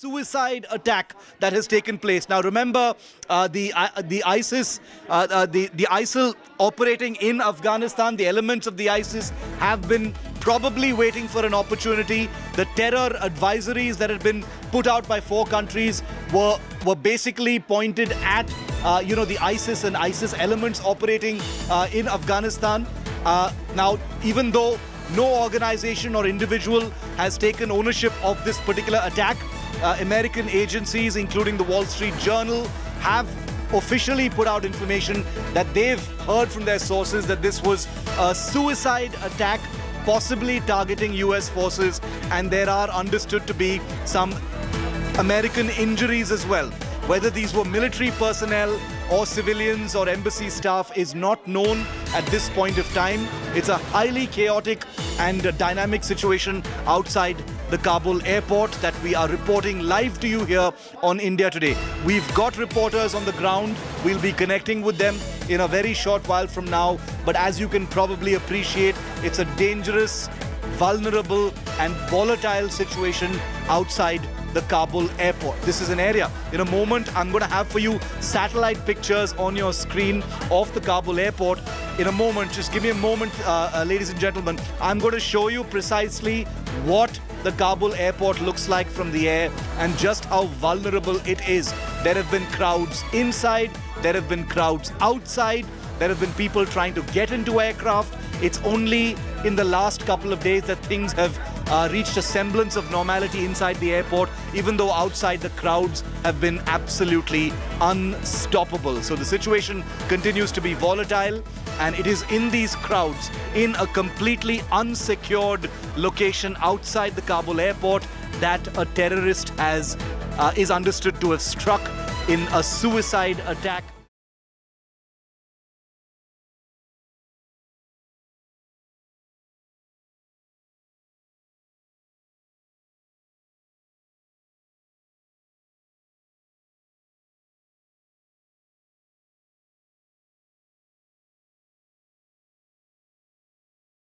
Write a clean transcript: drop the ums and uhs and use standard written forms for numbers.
suicide attack that has taken place. Now remember, the ISIL operating in Afghanistan, the elements of the ISIS have been probably waiting for an opportunity. The terror advisories that had been put out by 4 countries were basically pointed at the ISIS and ISIS elements operating in Afghanistan. Now, even though no organization or individual has taken ownership of this particular attack, American agencies, including the Wall Street Journal, have officially put out information that they've heard from their sources that this was a suicide attack, possibly targeting US forces, and there are understood to be some American injuries as well. Whether these were military personnel or civilians or embassy staff is not known at this point of time. It's a highly chaotic and dynamic situation outside the Kabul airport that we are reporting live to you here on India Today. We've got reporters on the ground. We'll be connecting with them in a very short while from now. But as you can probably appreciate, it's a dangerous, vulnerable and volatile situation outside the Kabul airport. This is an area. In a moment, I'm going to have for you satellite pictures on your screen of the Kabul airport. In a moment, just give me a moment, ladies and gentlemen. I'm going to show you precisely what the Kabul airport looks like from the air and just how vulnerable it is. There have been crowds inside, there have been crowds outside, there have been people trying to get into aircraft. It's only in the last couple of days that things have reached a semblance of normality inside the airport, even though outside the crowds have been absolutely unstoppable. So the situation continues to be volatile, and it is in these crowds, in a completely unsecured location outside the Kabul airport, that a terrorist is understood to have struck in a suicide attack.